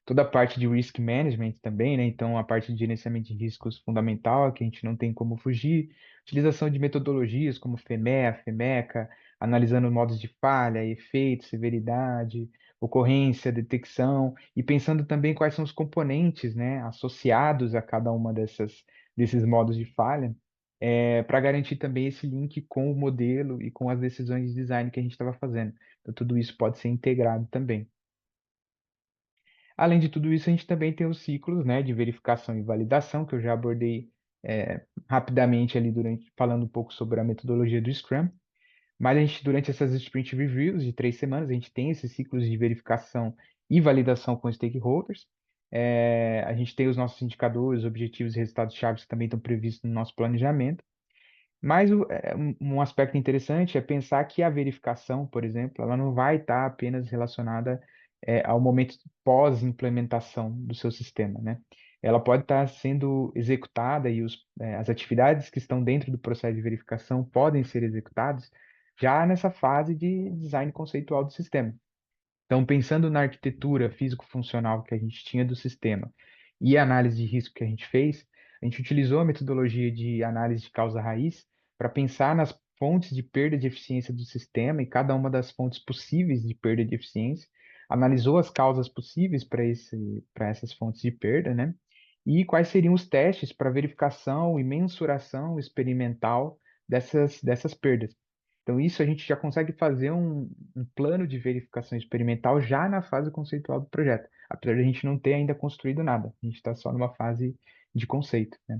A: Toda a parte de risk management também, né? Então, a parte de gerenciamento de riscos fundamental, que a gente não tem como fugir. Utilização de metodologias como FEMEA, FEMECA, analisando modos de falha, efeito, severidade, ocorrência, detecção, e pensando também quais são os componentes, né, associados a cada uma desses modos de falha, para garantir também esse link com o modelo e com as decisões de design que a gente estava fazendo. Então, tudo isso pode ser integrado também. Além de tudo isso, a gente também tem os ciclos, né, de verificação e validação, que eu já abordei rapidamente ali durante, falando um pouco sobre a metodologia do Scrum. Mas a gente, durante essas sprint reviews de 3 semanas, a gente tem esses ciclos de verificação e validação com stakeholders. A gente tem os nossos indicadores, objetivos e resultados-chave que também estão previstos no nosso planejamento. Mas um aspecto interessante é pensar que a verificação, por exemplo, ela não vai estar apenas relacionada ao momento pós-implementação do seu sistema, né? Ela pode estar sendo executada e as atividades que estão dentro do processo de verificação podem ser executadas já nessa fase de design conceitual do sistema. Então, pensando na arquitetura físico-funcional que a gente tinha do sistema e a análise de risco que a gente fez, a gente utilizou a metodologia de análise de causa-raiz para pensar nas fontes de perda de eficiência do sistema e cada uma das fontes possíveis de perda de eficiência, analisou as causas possíveis para essas fontes de perda, né? E quais seriam os testes para verificação e mensuração experimental dessas perdas. Então, isso a gente já consegue fazer um plano de verificação experimental já na fase conceitual do projeto, apesar de a gente não ter ainda construído nada. A gente está só numa fase de conceito, né?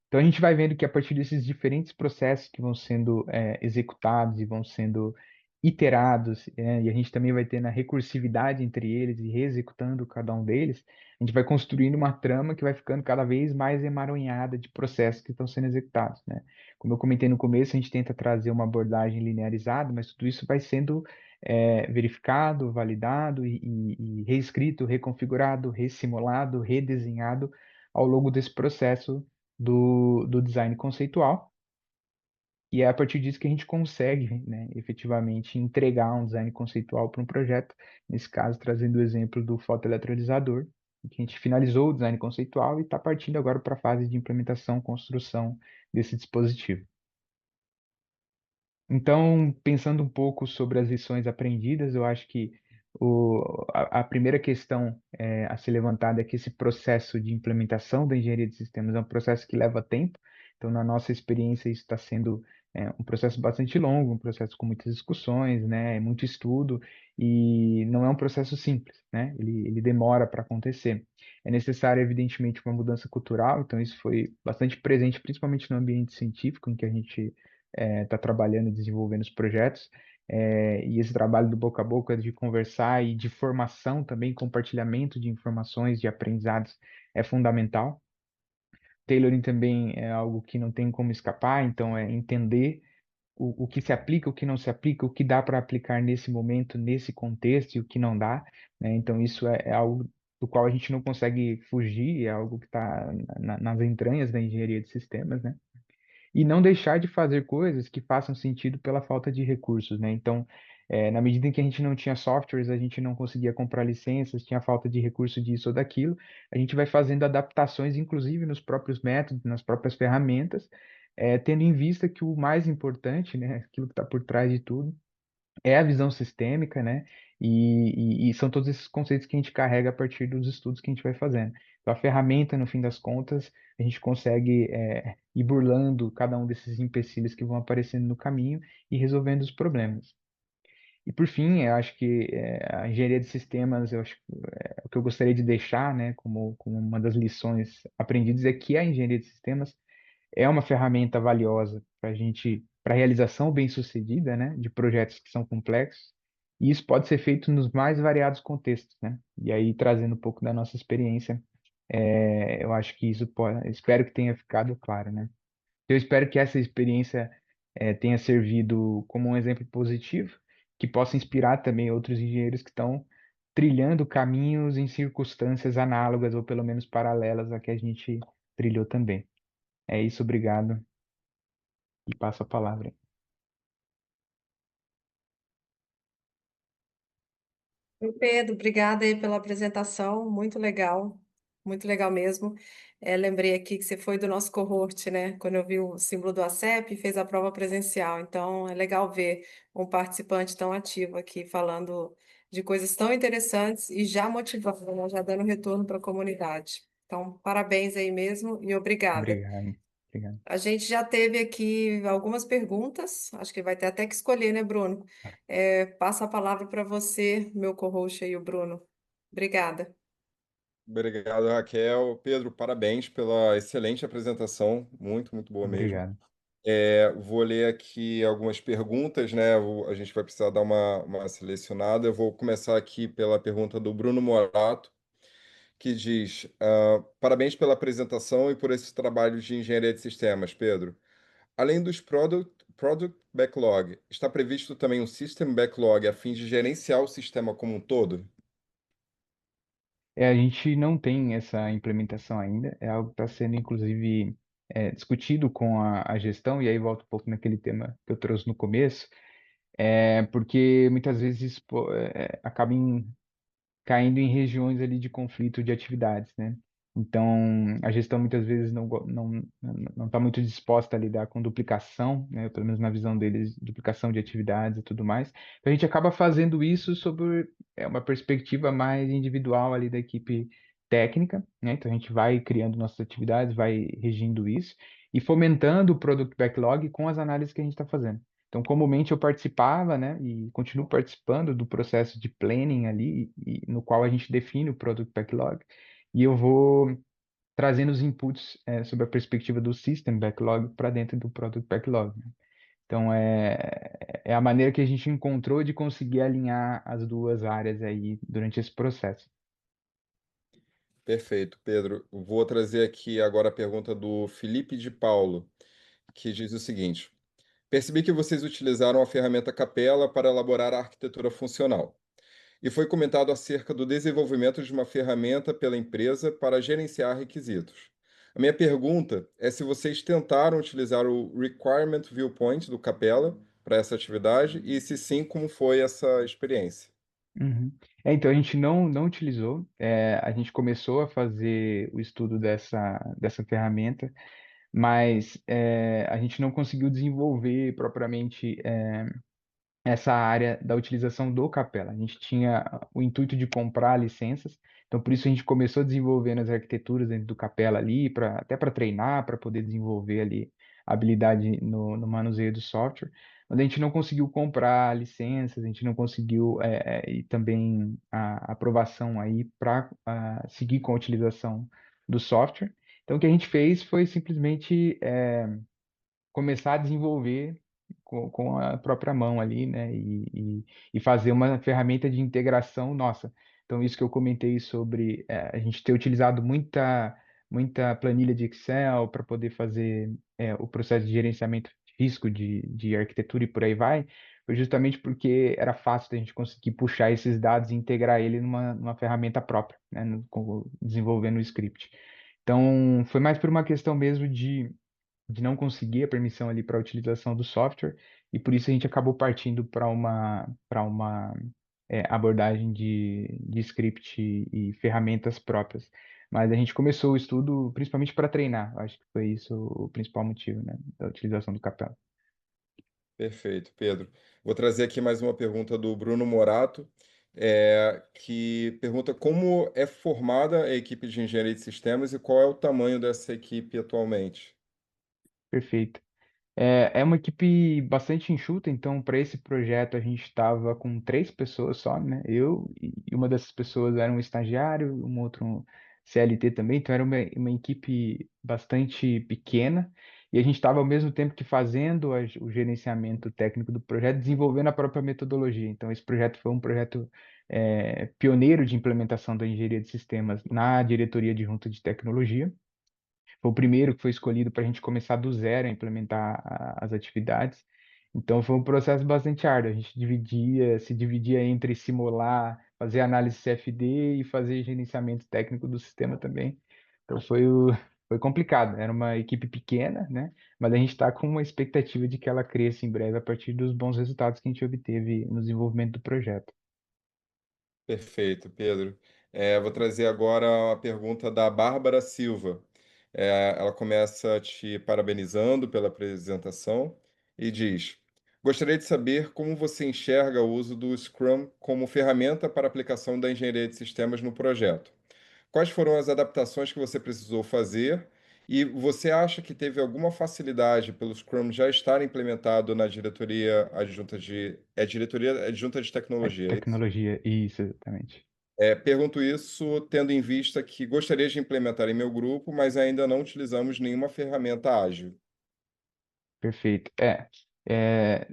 A: Então a gente vai vendo que a partir desses diferentes processos que vão sendo executados e vão sendo iterados, e a gente também vai tendo a recursividade entre eles e reexecutando cada um deles, a gente vai construindo uma trama que vai ficando cada vez mais emaranhada de processos que estão sendo executados, né? Como eu comentei no começo, a gente tenta trazer uma abordagem linearizada, mas tudo isso vai sendo verificado, validado e reescrito, reconfigurado, ressimulado, redesenhado ao longo desse processo do design conceitual, e é a partir disso que a gente consegue, né, efetivamente entregar um design conceitual para um projeto, nesse caso, trazendo o exemplo do fotoeletrolisador, em que a gente finalizou o design conceitual e está partindo agora para a fase de implementação, construção desse dispositivo. Então, pensando um pouco sobre as lições aprendidas, eu acho que a primeira questão a ser levantada é que esse processo de implementação da engenharia de sistemas é um processo que leva tempo. Então, na nossa experiência, isso está sendo um processo bastante longo, um processo com muitas discussões, né, muito estudo, e não é um processo simples, né? Ele demora para acontecer. É necessário, evidentemente, uma mudança cultural, então isso foi bastante presente, principalmente no ambiente científico, em que a gente está trabalhando e desenvolvendo os projetos. E esse trabalho do boca a boca, de conversar e de formação também, compartilhamento de informações, de aprendizados, é fundamental. Tailoring também é algo que não tem como escapar, então é entender o que se aplica, o que não se aplica, o que dá para aplicar nesse momento, nesse contexto e o que não dá, né? Então isso é algo do qual a gente não consegue fugir, é algo que está nas entranhas da engenharia de sistemas, né? E não deixar de fazer coisas que façam sentido pela falta de recursos, né? Então, na medida em que a gente não tinha softwares, a gente não conseguia comprar licenças, tinha falta de recurso disso ou daquilo, a gente vai fazendo adaptações, inclusive nos próprios métodos, nas próprias ferramentas, tendo em vista que o mais importante, né, aquilo que está por trás de tudo, é a visão sistêmica, né? E são todos esses conceitos que a gente carrega a partir dos estudos que a gente vai fazendo. Então, a ferramenta, no fim das contas, a gente consegue ir burlando cada um desses empecilhos que vão aparecendo no caminho e resolvendo os problemas. E por fim, eu acho que a engenharia de sistemas, eu acho, o que eu gostaria de deixar, né, como uma das lições aprendidas é que a engenharia de sistemas é uma ferramenta valiosa para a gente, para a realização bem-sucedida, né, de projetos que são complexos. E isso pode ser feito nos mais variados contextos, né? E aí, trazendo um pouco da nossa experiência, eu acho que isso pode, espero que tenha ficado claro, né? Eu espero que essa experiência tenha servido como um exemplo positivo, que possa inspirar também outros engenheiros que estão trilhando caminhos em circunstâncias análogas ou pelo menos paralelas a que a gente trilhou também. É isso, obrigado e passo a palavra.
B: Oi, Pedro, obrigada aí pela apresentação, muito legal mesmo. Lembrei aqui que você foi do nosso cohort, né? Quando eu vi o símbolo do ACEP, fez a prova presencial. Então, é legal ver um participante tão ativo aqui falando de coisas tão interessantes e já motivando, né? Já dando retorno para a comunidade. Então, parabéns aí mesmo e obrigada.
A: Obrigado. Obrigado.
B: A gente já teve aqui algumas perguntas, acho que vai ter até que escolher, né, Bruno? Passo a palavra para você, meu co-host aí, o Bruno. Obrigada.
C: Obrigado, Raquel. Pedro, parabéns pela excelente apresentação, muito boa mesmo.
A: Obrigado.
C: Vou ler aqui algumas perguntas, né? A gente vai precisar dar uma selecionada. Eu vou começar aqui pela pergunta do Bruno Morato, que diz: parabéns pela apresentação e por esse trabalho de engenharia de sistemas, Pedro. Além dos product backlog, está previsto também um system backlog a fim de gerenciar o sistema como um todo?
A: A gente não tem essa implementação ainda, é algo que está sendo, inclusive, discutido com a gestão, e aí volto um pouco naquele tema que eu trouxe no começo, porque muitas vezes pô, acaba caindo em regiões ali de conflito de atividades, né? Então, a gestão muitas vezes não está muito disposta a lidar com duplicação, né? Pelo menos na visão deles, duplicação de atividades e tudo mais. Então, a gente acaba fazendo isso sobre uma perspectiva mais individual ali da equipe técnica, né? Então, a gente vai criando nossas atividades, vai regindo isso e fomentando o Product Backlog com as análises que a gente está fazendo. Então, comumente eu participava, né, e continuo participando do processo de planning ali, no qual a gente define o Product Backlog, e eu vou trazendo os inputs sobre a perspectiva do System Backlog para dentro do Product Backlog, né? Então, é a maneira que a gente encontrou de conseguir alinhar as duas áreas aí durante esse processo.
C: Perfeito, Pedro. Vou trazer aqui agora a pergunta do Felipe de Paulo, que diz o seguinte: percebi que vocês utilizaram a ferramenta Capella para elaborar a arquitetura funcional. E foi comentado acerca do desenvolvimento de uma ferramenta pela empresa para gerenciar requisitos. A minha pergunta é se vocês tentaram utilizar o Requirement Viewpoint do Capella para essa atividade e se sim, como foi essa experiência?
A: Uhum. Então, a gente não utilizou, a gente começou a fazer o estudo dessa ferramenta, mas a gente não conseguiu desenvolver propriamente essa área da utilização do Capella. A gente tinha o intuito de comprar licenças, então por isso a gente começou desenvolvendo as arquiteturas dentro do Capella ali, até para treinar, para poder desenvolver ali a habilidade no manuseio do software. Mas a gente não conseguiu comprar licenças, a gente não conseguiu e também a aprovação aí para seguir com a utilização do software. Então o que a gente fez foi simplesmente começar a desenvolver com a própria mão ali, né? E fazer uma ferramenta de integração nossa. Então, isso que eu comentei sobre a gente ter utilizado muita planilha de Excel para poder fazer o processo de gerenciamento de risco de arquitetura e por aí vai, foi justamente porque era fácil da gente conseguir puxar esses dados e integrar ele numa ferramenta própria, né? Desenvolvendo o script. Então, foi mais por uma questão mesmo de não conseguir a permissão ali para a utilização do software, e por isso a gente acabou partindo para uma abordagem de script e ferramentas próprias. Mas a gente começou o estudo principalmente para treinar. Acho que foi isso o principal motivo, né, da utilização do Capel.
C: Perfeito, Pedro. Vou trazer aqui mais uma pergunta do Bruno Morato, que pergunta como é formada a equipe de engenharia de sistemas e qual é o tamanho dessa equipe atualmente.
A: Perfeito. É uma equipe bastante enxuta, então para esse projeto a gente estava com 3 pessoas só, né? Eu e uma dessas pessoas era um estagiário, um outro um CLT também, então era uma equipe bastante pequena e a gente estava ao mesmo tempo que fazendo o gerenciamento técnico do projeto, desenvolvendo a própria metodologia. Então esse projeto foi um projeto pioneiro de implementação da engenharia de sistemas na diretoria de junta de tecnologia. foi o primeiro que foi escolhido para a gente começar do zero a implementar as atividades. Então foi um processo bastante árduo. A gente se dividia entre simular, fazer análise CFD e fazer gerenciamento técnico do sistema também. Então foi complicado. Era uma equipe pequena, né? Mas a gente está com uma expectativa de que ela cresça em breve a partir dos bons resultados que a gente obteve no desenvolvimento do projeto.
C: Perfeito, Pedro. Vou trazer agora a pergunta da Bárbara Silva. Ela começa te parabenizando pela apresentação e diz: Gostaria de saber como você enxerga o uso do Scrum como ferramenta para a aplicação da engenharia de sistemas no projeto. Quais foram as adaptações que você precisou fazer? E você acha que teve alguma facilidade pelo Scrum já estar implementado na diretoria adjunta diretoria adjunta de
A: A
C: tecnologia, é isso?
A: tecnologia, isso, exatamente.
C: Pergunto isso tendo em vista que gostaria de implementar em meu grupo, mas ainda não utilizamos nenhuma ferramenta ágil.
A: Perfeito.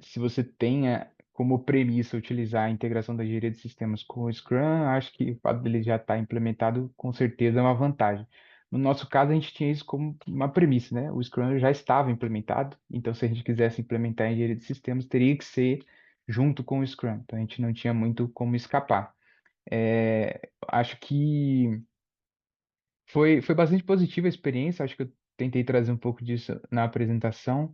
A: Se você tenha como premissa utilizar a integração da engenharia de sistemas com o Scrum, acho que o fato dele já estar implementado, com certeza é uma vantagem. No nosso caso, a gente tinha isso como uma premissa, né? O Scrum já estava implementado, então se a gente quisesse implementar a engenharia de sistemas, teria que ser junto com o Scrum. Então a gente não tinha muito como escapar. Acho que foi bastante positiva a experiência, acho que eu tentei trazer um pouco disso na apresentação.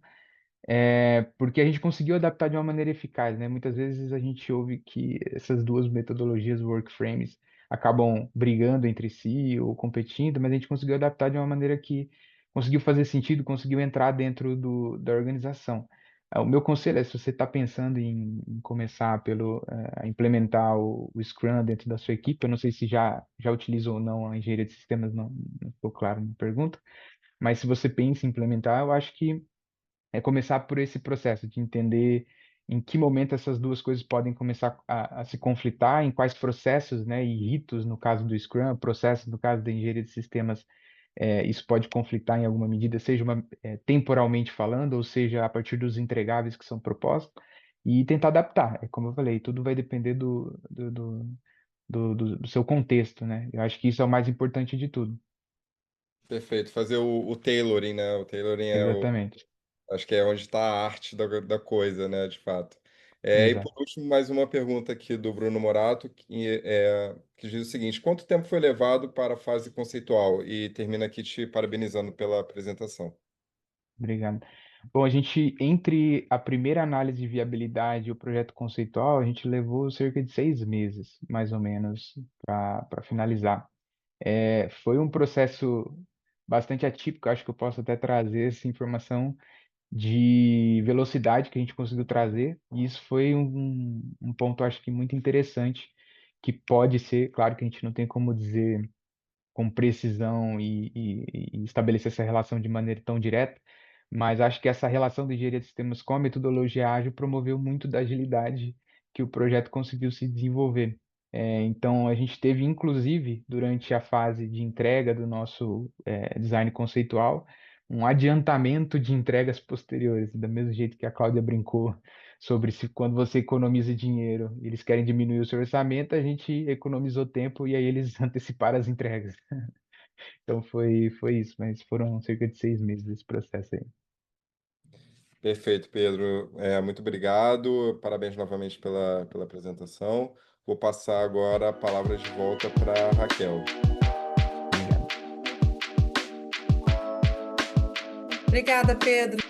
A: Porque a gente conseguiu adaptar de uma maneira eficaz, né? Muitas vezes a gente ouve que essas duas metodologias, workframes, acabam brigando entre si ou competindo, mas a gente conseguiu adaptar de uma maneira que conseguiu fazer sentido, conseguiu entrar dentro da organização. O meu conselho é, se você está pensando em começar a implementar o Scrum dentro da sua equipe, eu não sei se já utilizou ou não a engenharia de sistemas, não ficou claro na pergunta, mas se você pensa em implementar, eu acho que começar por esse processo de entender em que momento essas duas coisas podem começar a se conflitar, em quais processos, né, e ritos, no caso do Scrum, processos, no caso da engenharia de sistemas, isso pode conflitar em alguma medida, seja temporalmente falando, ou seja, a partir dos entregáveis que são propostos, e tentar adaptar. É como eu falei, tudo vai depender do seu contexto, né? Eu acho que isso é o mais importante de tudo.
C: Perfeito. Fazer o tailoring, né? O tailoring
A: Exatamente.
C: acho que é onde está a arte da coisa, né? De fato. E por
A: Exato.
C: último, mais uma pergunta aqui do Bruno Morato, que diz o seguinte: quanto tempo foi levado para a fase conceitual? E termina aqui te parabenizando pela apresentação.
A: Obrigado. Bom, a gente, entre a primeira análise de viabilidade e o projeto conceitual, a gente levou cerca de 6 meses, mais ou menos, para finalizar. Foi um processo bastante atípico, acho que eu posso até trazer essa informação de velocidade que a gente conseguiu trazer, e isso foi um ponto, acho que muito interessante, que pode ser, claro que a gente não tem como dizer com precisão e estabelecer essa relação de maneira tão direta, mas acho que essa relação de engenharia de sistemas com a metodologia ágil promoveu muito da agilidade que o projeto conseguiu se desenvolver. Então, a gente teve, inclusive, durante a fase de entrega do nosso design conceitual, um adiantamento de entregas posteriores, do mesmo jeito que a Cláudia brincou sobre se quando você economiza dinheiro, eles querem diminuir o seu orçamento, a gente economizou tempo e aí eles anteciparam as entregas. Então foi isso, mas foram cerca de 6 meses desse processo aí.
C: Perfeito, Pedro. Muito obrigado. Parabéns novamente pela apresentação. Vou passar agora a palavra de volta para Raquel.
A: Obrigado.
B: Obrigada, Pedro.